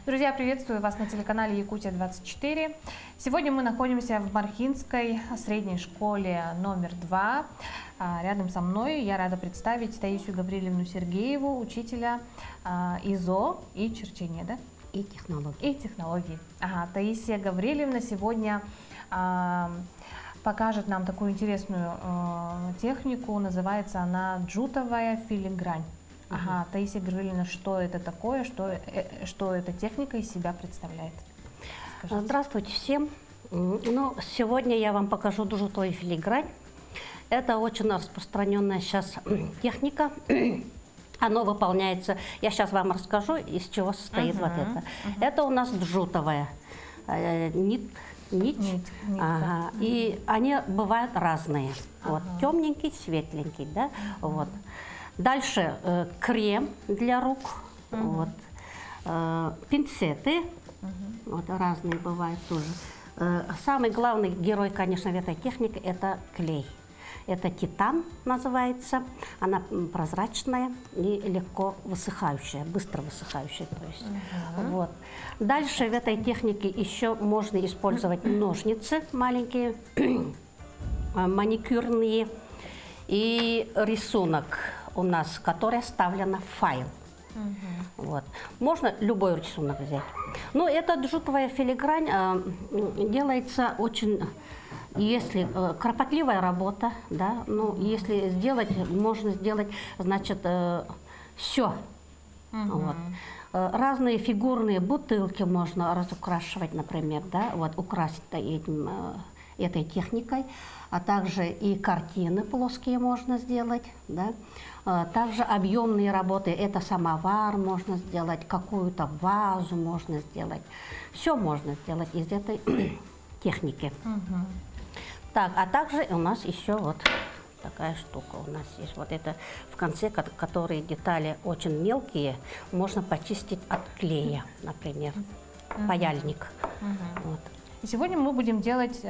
Друзья, приветствую вас на телеканале Якутия-24. Сегодня мы находимся в Мархинской средней школе номер 2. Рядом со мной я рада представить Таисию Гавриловну Сергееву, учителя ИЗО и черчения, да? И технологии. И технологии. Ага, Таисия Гавриловна сегодня покажет нам такую интересную технику. Называется она джутовая филигрань. Ага, Таисия Гавриловна, что это такое, что эта техника из себя представляет? Скажите. Здравствуйте всем. Сегодня я вам покажу джутовую филигрань. Это очень распространенная сейчас техника. Оно выполняется, я сейчас вам расскажу, из чего состоит вот это. Это у нас джутовая нить. Ага. И они бывают разные. Вот, темненький, светленький, да, вот. Дальше крем для рук, вот, пинцеты, вот, разные бывают тоже. Самый главный герой, конечно, в этой технике – это клей. Это титан называется, она прозрачная и легко высыхающая, быстро высыхающая. То есть. Вот. Дальше в этой технике еще можно использовать ножницы маленькие, маникюрные и рисунок у нас, который вставлен в файл. Вот. Можно любой рисунок взять. Но эта джутовая филигрань делается очень, если кропотливая работа, да, ну, если сделать, можно сделать, значит, все. Вот. Разные фигурные бутылки можно разукрашивать, например, да, вот, украсить этой техникой, а также и картины плоские можно сделать, да. Также объемные работы, это самовар можно сделать, какую-то вазу можно сделать. Все можно сделать из этой техники. Так, а также у нас еще вот такая штука у нас есть. Вот это в конце, которые детали очень мелкие, можно почистить от клея, например, паяльник. Вот. И сегодня мы будем делать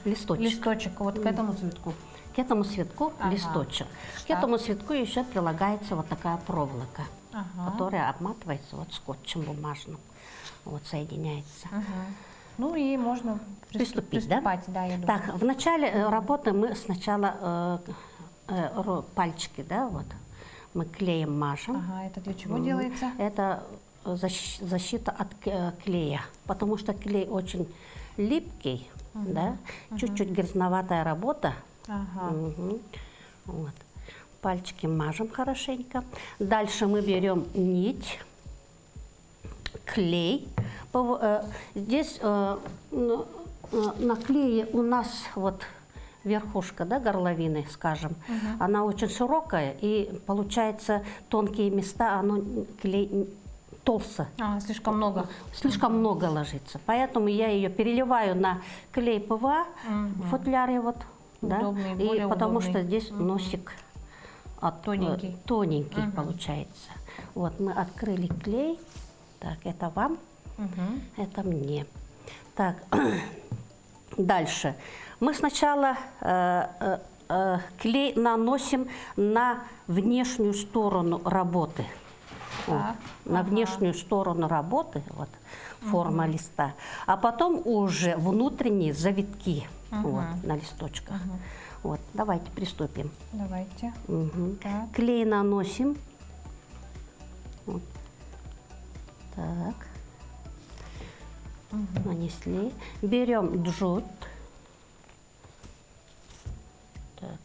листочек вот к этому цветку. К этому цветку листочек. К этому цветку еще прилагается вот такая проволока, которая обматывается вот скотчем бумажным, вот соединяется. Ну и можно приступить, да? Да, я думаю. Так, в начале работы мы сначала пальчики, да, вот, мы клеем мажем. Ага, это для чего делается? Это защита от клея, потому что клей очень липкий, да, чуть-чуть грязноватая работа. Вот. Пальчики мажем хорошенько. Дальше мы берем нить, клей. Здесь на клее у нас вот верхушка, да, горловины, скажем, она очень широкая, и получается тонкие места, оно клей толсто. Слишком много. Слишком много ложится. Поэтому я ее переливаю на клей ПВА в футляре вот. Удобный, да? И потому удобный. что здесь носик тоненький получается. Вот мы открыли клей. Так, это вам, это мне. Так, дальше. Мы сначала клей наносим на внешнюю сторону работы. Вот, на внешнюю сторону работы, вот, форма листа, а потом уже внутренние завитки вот, на листочках. Вот, давайте приступим. Давайте. Клей наносим. Вот. Так. Нанесли. Берем джут. Так.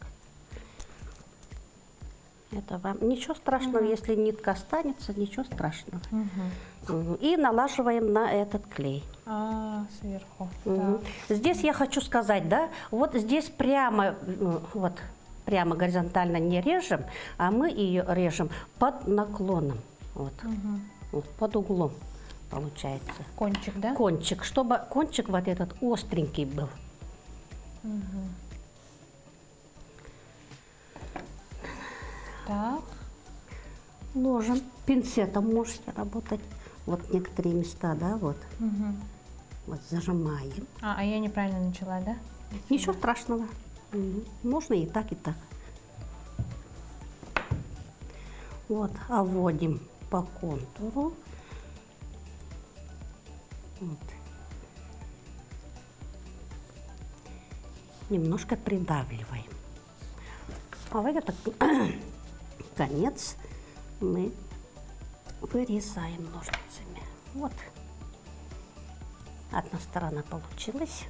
Это вам ничего страшного, если нитка останется, ничего страшного. И налаживаем на этот клей. Сверху. Здесь я хочу сказать, да, вот здесь прямо, вот, прямо горизонтально не режем, а мы ее режем под наклоном, вот, вот под углом получается. Кончик, да? Кончик, чтобы кончик вот этот остренький был. Так. Ложим. Пинцетом можете работать. Вот некоторые места, да, вот. Вот зажимаем. А я неправильно начала, да? Ничего страшного. Можно и так, и так. Вот, обводим по контуру. Вот. Немножко придавливаем. А в этот конец мы вырезаем ножницами. Вот. Одна сторона получилась.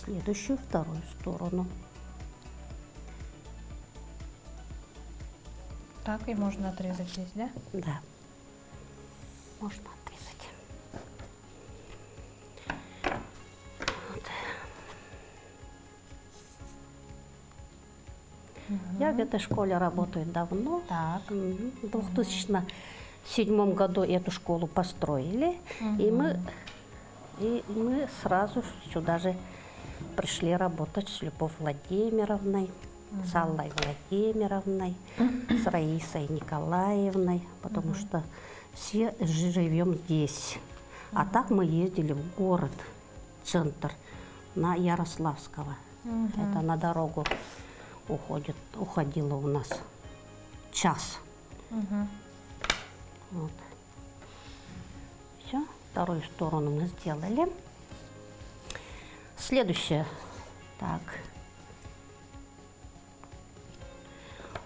Следующую, вторую сторону. Так, и можно отрезать здесь, да? Да. Можно отрезать. Вот. Я в этой школе работаю давно. Так. В 2007 году эту школу построили, и мы сразу сюда же пришли работать с Любовью Владимировной, с Аллой Владимировной, с Раисой Николаевной, потому что все живем здесь. А так мы ездили в город, центр, на Ярославского. Это на дорогу уходило у нас час. Вот. Все, вторую сторону мы сделали. Следующее. Так.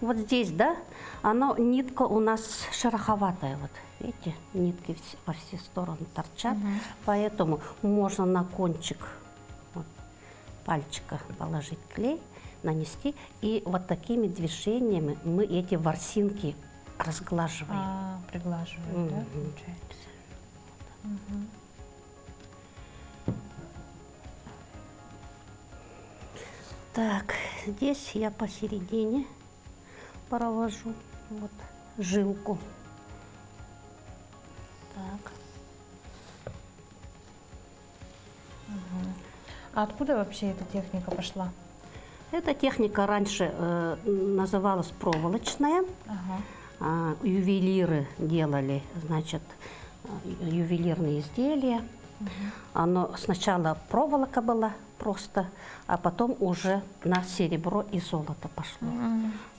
Вот здесь, да, нитка у нас шероховатая. Вот, видите, нитки во все стороны торчат. Поэтому можно на кончик вот, пальчика положить клей, нанести. И вот такими движениями мы эти ворсинки разглаживаем. Приглаживаем, да, получается? Так, здесь я посередине провожу вот жилку. Так. А откуда вообще эта техника пошла? Эта техника раньше называлась проволочная. Ювелиры делали, значит, ювелирные изделия. Оно сначала проволока была просто, а потом уже на серебро и золото пошло.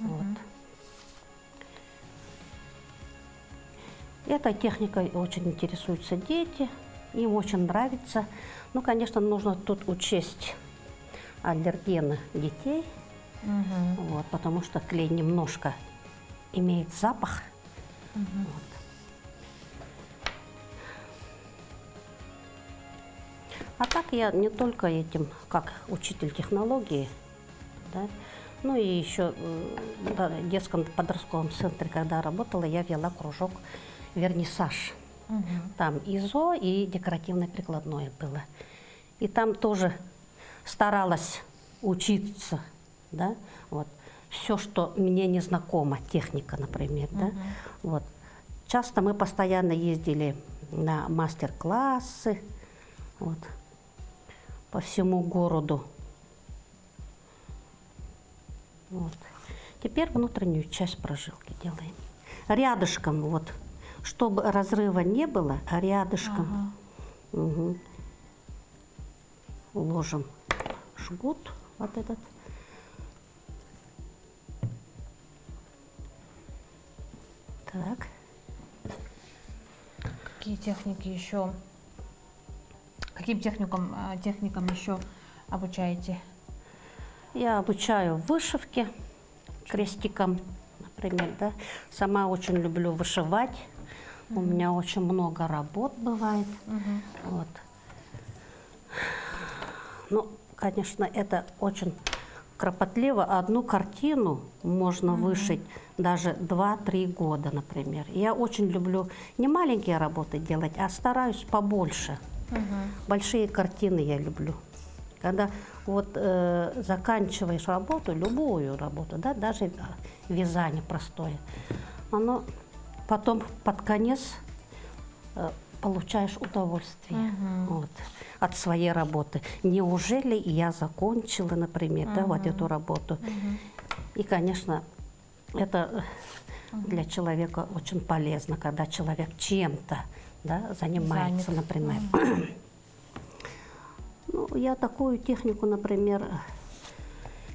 Вот. Этой техникой очень интересуются дети, им очень нравится. Ну, конечно, нужно тут учесть аллергены детей, вот, потому что клей немножко имеет запах. Вот. А так я не только этим, как учитель технологии, да, ну и еще в детском подростковом центре, когда работала, я вела кружок вернисаж. Там ИЗО и декоративное прикладное было. И там тоже старалась учиться, да, вот. Все, что мне не знакомо, техника, например, да, вот. Часто мы постоянно ездили на мастер-классы, вот, по всему городу. Вот. Теперь внутреннюю часть прожилки делаем. Рядышком, вот, чтобы разрыва не было, а рядышком уложим жгут вот этот. Так. Какие техники еще? Каким техникам еще обучаете? Я обучаю вышивке, крестиком, например, да. Сама очень люблю вышивать. У меня очень много работ бывает. Вот. Ну, конечно, это очень кропотливо. Одну картину можно вышить даже 2-3 года, например. Я очень люблю не маленькие работы делать, а стараюсь побольше. Большие картины я люблю. Когда вот заканчиваешь работу, любую работу, да, даже вязание простое, оно потом под конец получаешь удовольствие вот, от своей работы. Неужели я закончила, например, да, вот эту работу? И, конечно, это для человека очень полезно, когда человек чем-то, да, занимается, например. Ну, я такую технику, например,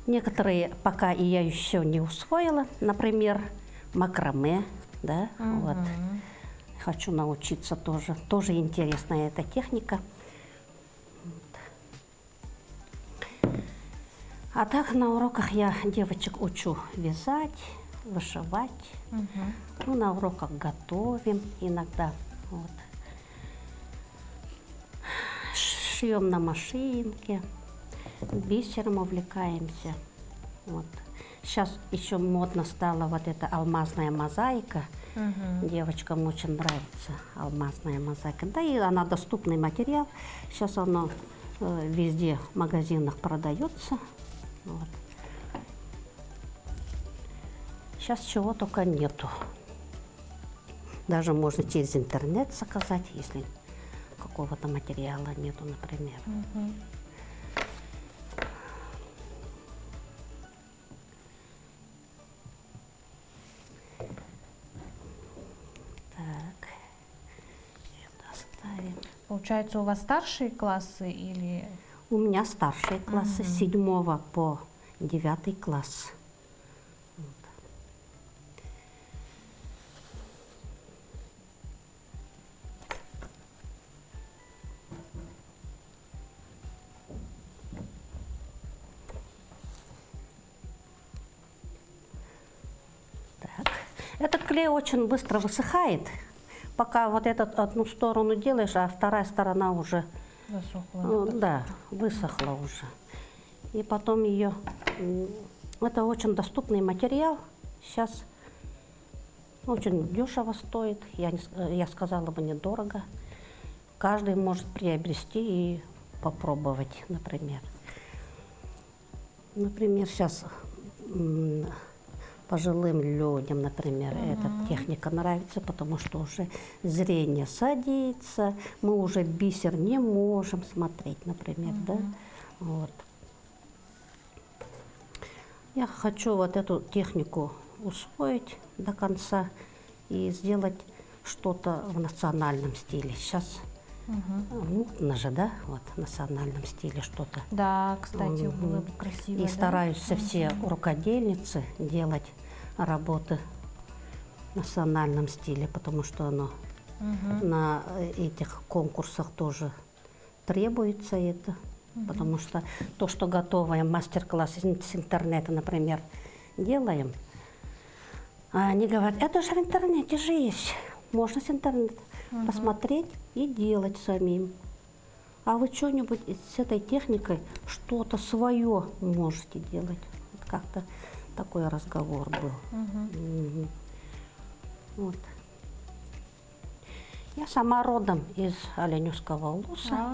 некоторые пока и я еще не усвоила, например, макраме, да, вот. Хочу научиться тоже. Тоже интересная эта техника. А так на уроках я девочек учу вязать, вышивать. Ну, на уроках готовим иногда. Вот. Шьем на машинке, бисером увлекаемся. Вот. Сейчас еще модно стала вот эта алмазная мозаика. Девочкам очень нравится алмазная мозаика. Да и она доступный материал. Сейчас оно везде в магазинах продается. Вот. Сейчас чего только нету. Даже можно через интернет заказать, если какого-то материала нету, например. Так, сюда ставим. Получается, у вас старшие классы или... У меня старшие классы, с 7 по 9 класс. Так. Этот клей очень быстро высыхает, пока вот этот одну сторону делаешь, а вторая сторона уже Засохла. да, высохла уже. И потом ее... Это очень доступный материал. Сейчас очень дешево стоит. Я сказала бы, недорого. Каждый может приобрести и попробовать, например. Например, сейчас пожилым людям, например, эта техника нравится, потому что уже зрение садится, мы уже бисер не можем смотреть, например, да? Вот. Я хочу вот эту технику усвоить до конца и сделать что-то в национальном стиле. Сейчас модно же, да, вот в национальном стиле что-то. Да, кстати, было бы красиво. И да? стараются все рукодельницы делать работы в национальном стиле, потому что оно на этих конкурсах тоже требуется это. Потому что то, что готовое, мастер-класс с интернета, например, делаем, они говорят, это же в интернете же есть. Можно с интернета посмотреть и делать самим. А вы что-нибудь с этой техникой что-то свое можете делать. Вот как-то такой разговор был. Вот. Я сама родом из Оленевского улуса,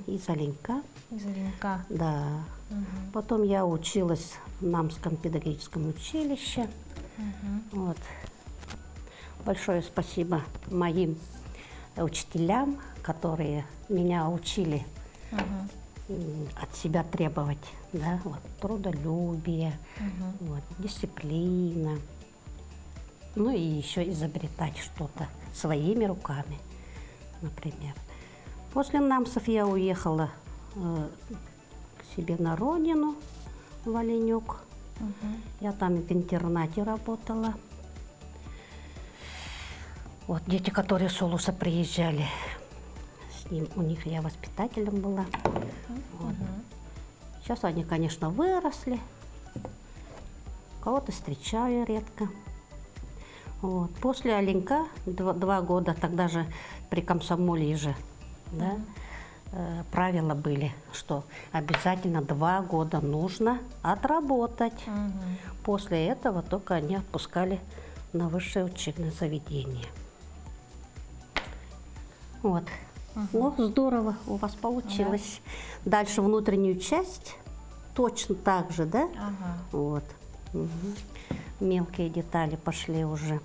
из Оленька. Из Оленька. Да. Потом я училась в Намском педагогическом училище. Вот. Большое спасибо моим учителям, которые меня учили от себя требовать, да, вот, трудолюбие, вот, дисциплина. Ну и еще изобретать что-то своими руками, например. После Намсов я уехала к себе на родину, в Оленюк. Я там в интернате работала. Вот дети, которые с Улуса приезжали, у них я воспитателем была. Вот. Сейчас они, конечно, выросли. Кого-то встречаю редко. Вот. После Оленька 2 года, тогда же при комсомоле же, да, правила были, что обязательно 2 года нужно отработать. После этого только они отпускали на высшее учебное заведение. Вот. Ну, здорово у вас получилось. Дальше внутреннюю часть точно так же, да? Вот. Мелкие детали пошли уже.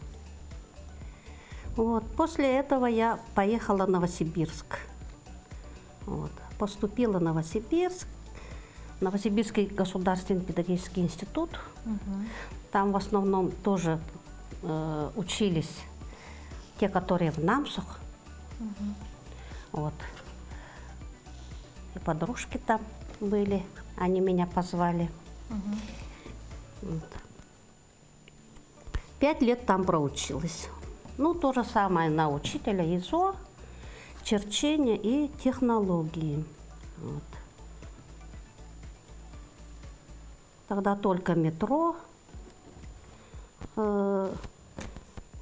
Вот. После этого я поехала в Новосибирск. Вот. Поступила в Новосибирск, Новосибирский государственный педагогический институт. Там в основном тоже учились те, которые в Намсах. Вот. И подружки там были, они меня позвали. Вот. 5 лет там проучилась. Ну, то же самое на учителя ИЗО, черчение и технологии. Вот. Тогда только метро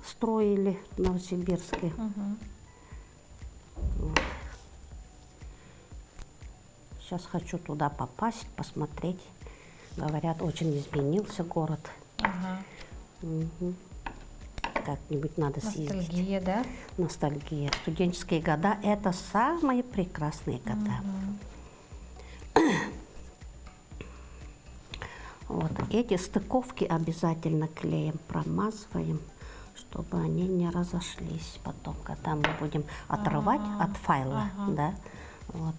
строили в Новосибирске. Вот. Сейчас хочу туда попасть, посмотреть. Говорят, очень изменился город. Угу. Как-нибудь надо съездить. Ностальгия, да? Ностальгия. Студенческие года – это самые прекрасные года. Вот. Эти стыковки обязательно клеем промазываем, чтобы они не разошлись потом, когда мы будем отрывать от файла. Да? Вот.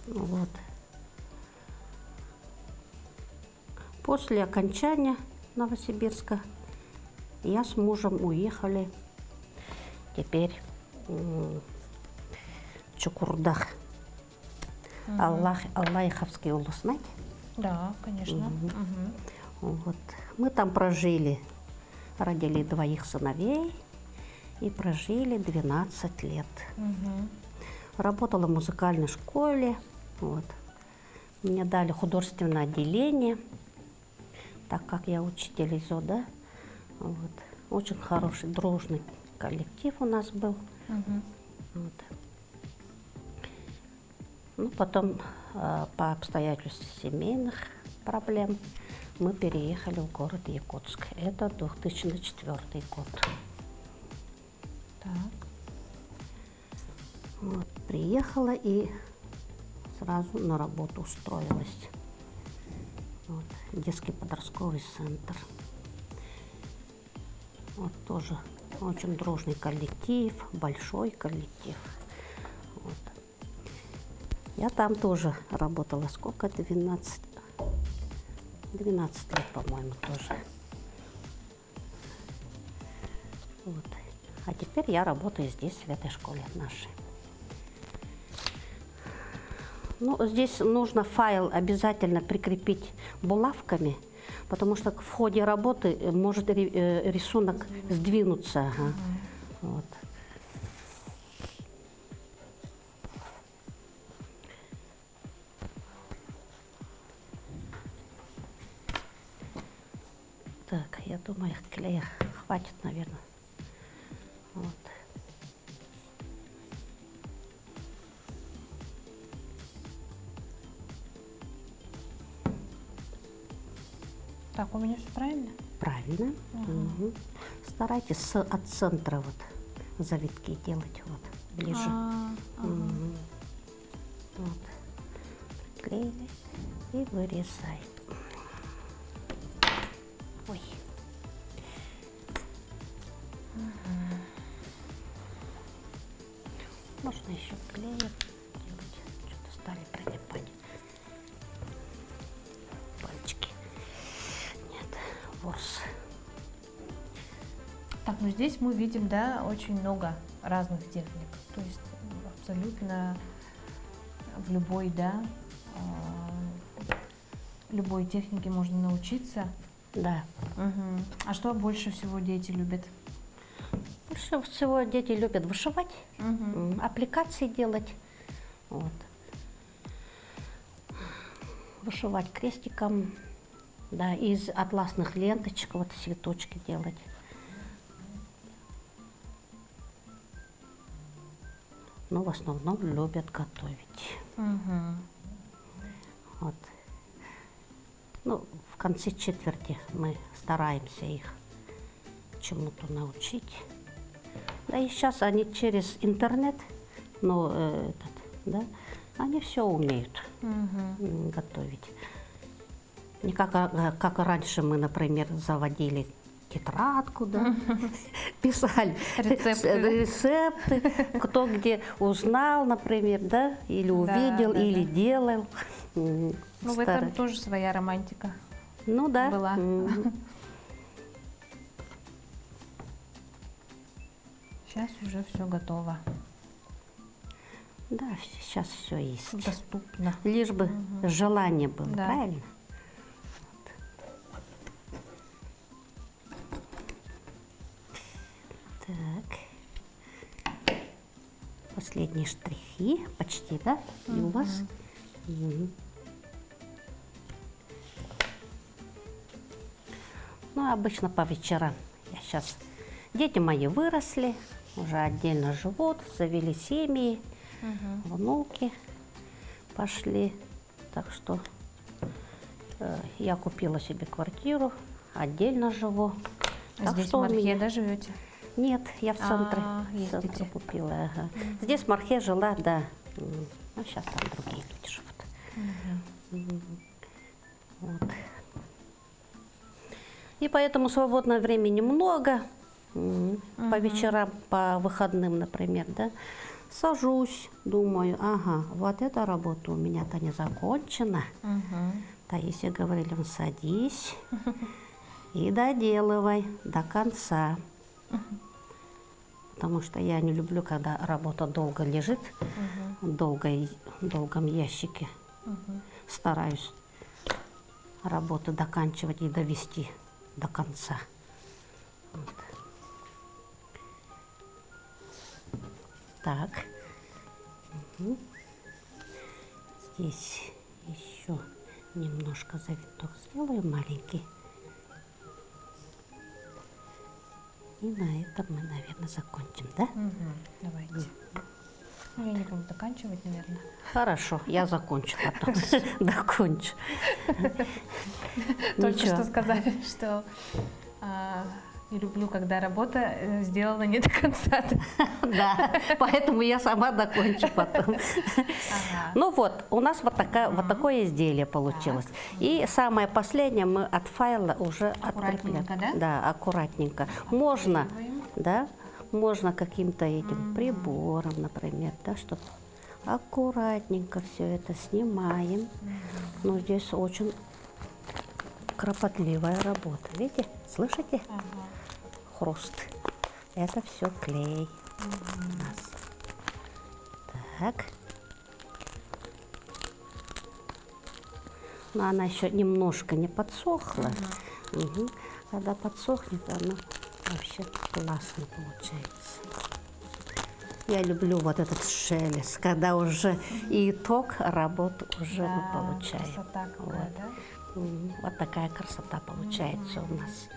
Вот. После окончания Новосибирска я с мужем уехали теперь в Чукурдах. Аллаиховский улус, знаете? Да, конечно. Вот. Мы там прожили, родили 2 сыновей и прожили 12 лет. Работала в музыкальной школе. Вот. Мне дали художественное отделение, так как я учитель ИЗО, да? Вот. Очень хороший, дружный коллектив у нас был. Вот. Ну, потом по обстоятельствам семейных проблем мы переехали в город Якутск. Это 2004 год. Так. Вот. Приехала и сразу на работу устроилась. Вот. Детский подростковый центр. Вот тоже очень дружный коллектив, большой коллектив. Вот. Я там тоже работала сколько? 12 лет, по-моему, тоже. Вот. А теперь я работаю здесь, в этой школе нашей. Ну, здесь нужно файл обязательно прикрепить булавками, потому что в ходе работы может рисунок сдвинуться. Вот. Так, я думаю, клея хватит, наверное. Вот. Так, у меня все правильно? Правильно. Угу. Старайтесь от центра вот завитки делать вот ближе. Вот. Приклеили и вырезай. Ой. Можно еще клеем делать. Что-то стали прилипать. Пальчики. Нет, ворс. Так, ну здесь мы видим, да, очень много разных техник. То есть абсолютно в любой, да, любой технике можно научиться. Да. А что больше всего дети любят? Больше всего дети любят вышивать, аппликации делать. Вот. Вышивать крестиком, да, из атласных ленточек вот цветочки делать. Но в основном любят готовить. Вот. Ну, в конце четверти мы стараемся их чему-то научить. Да и сейчас они через интернет, ну, да, они все умеют готовить. Не как раньше мы, например, заводили тетрадку, да, писали рецепты, кто где узнал, например, да, или увидел, или делал. Ну, в этом тоже своя романтика. Ну да. Была. Сейчас уже все готово. Да, сейчас все есть. Доступно. Лишь бы желание было, Да. правильно? Так. Последние штрихи. Почти, да? И у вас? Мгм. Ну, обычно по вечерам. Я сейчас... Дети мои выросли, уже отдельно живут, завели семьи, внуки пошли. Так что я купила себе квартиру, отдельно живу. Так Здесь что в у Мархе, меня- да, живете? Нет, я в центре, ездите. в центре купила. Ага. Здесь в Мархе жила, да. Ну, сейчас там другие люди живут. Вот. И поэтому свободного времени много. По вечерам, по выходным, например, да. Сажусь, думаю, ага, вот эта работа у меня-то не закончена. Таисия говорили, садись и доделывай до конца. Потому что я не люблю, когда работа долго лежит, в долгом ящике. Стараюсь работу доканчивать и довести до конца. Вот. Так. Здесь еще немножко завиток сделаю маленький. И на этом мы, наверное, закончим, да? Давайте. Ну, я не буду заканчивать, наверное. Хорошо, я закончу потом. Докончу. Только Ничего. что сказали, что не люблю, когда работа сделана не до конца. Да, поэтому я сама докончу потом. Ну вот, у нас вот такое изделие получилось. И самое последнее мы от файла уже Аккуратненько, открепляем. да? Да, аккуратненько. Можно, Отклеиваем. да, можно каким-то этим прибором, например, да, чтобы аккуратненько все это снимаем. Но здесь очень кропотливая работа. Видите? Слышите? Хруст. Это все клей у нас. Так. Но она еще немножко не подсохла. Когда подсохнет, она вообще классно получается. Я люблю вот этот шелест, когда уже итог работы уже мы получаем. Красота какая, да? Вот такая красота получается у нас.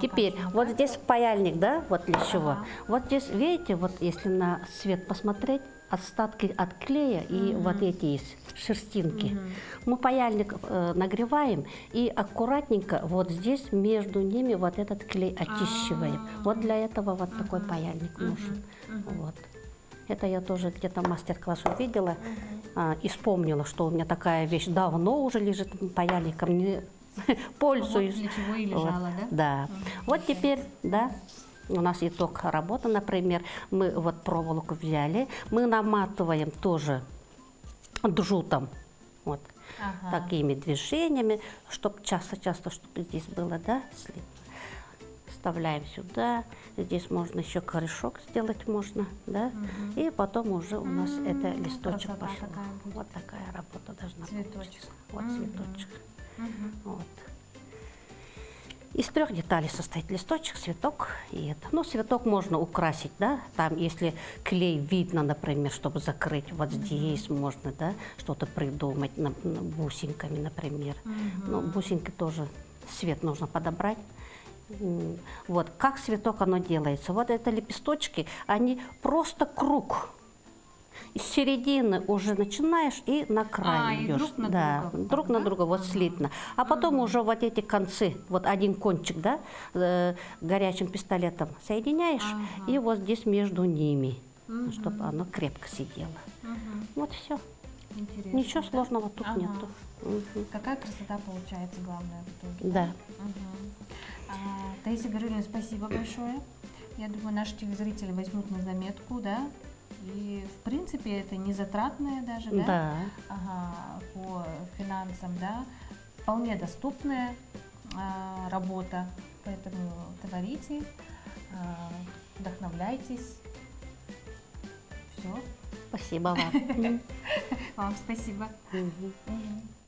Теперь, вот здесь паяльник, да, вот для чего. Вот здесь, видите, вот если на свет посмотреть, остатки от клея и вот эти есть шерстинки. Мы паяльник нагреваем и аккуратненько вот здесь между ними вот этот клей очищиваем. Вот для этого вот такой паяльник нужен. Вот. Это я тоже где-то мастер-класс увидела и вспомнила, что у меня такая вещь давно уже лежит паяльником, не пользуюсь. Вот для чего и лежала, Вот, да? Вот теперь, да, у нас итог работы, например, мы вот проволоку взяли, мы наматываем тоже джутом, вот, такими движениями, чтобы часто-часто, чтобы здесь было, да, след. Вставляем сюда, здесь можно еще корешок сделать можно, да, и потом уже у нас это листочек красота пошел. такая будет. Вот такая работа должна Цветочек. получиться. Вот цветочек. Вот. Из 3 деталей состоит листочек, цветок и это. Ну, цветок можно украсить, да, там, если клей видно, например, чтобы закрыть, вот здесь можно, да, что-то придумать, бусинками, например. Ну, бусинки тоже, цвет нужно подобрать. Вот, как цветок оно делается. Вот это лепесточки, они просто круг. Из середины уже начинаешь и на край и идешь. друг на да, друга, друг на да? друга, вот слитно. А потом уже вот эти концы, вот один кончик, да, горячим пистолетом соединяешь, и вот здесь между ними, чтобы оно крепко сидело. Вот все. Интересно. Ничего сложного тут Ага. нету. Какая красота получается, главное, в итоге. Да. Таисия Гавриловна, спасибо большое. Я думаю, наши телезрители возьмут на заметку, да? И, в принципе, это не затратная даже, да? Да. По финансам, да? Вполне доступная работа. Поэтому творите, вдохновляйтесь. Все. спасибо вам. Вам спасибо. Мгм. Мгм.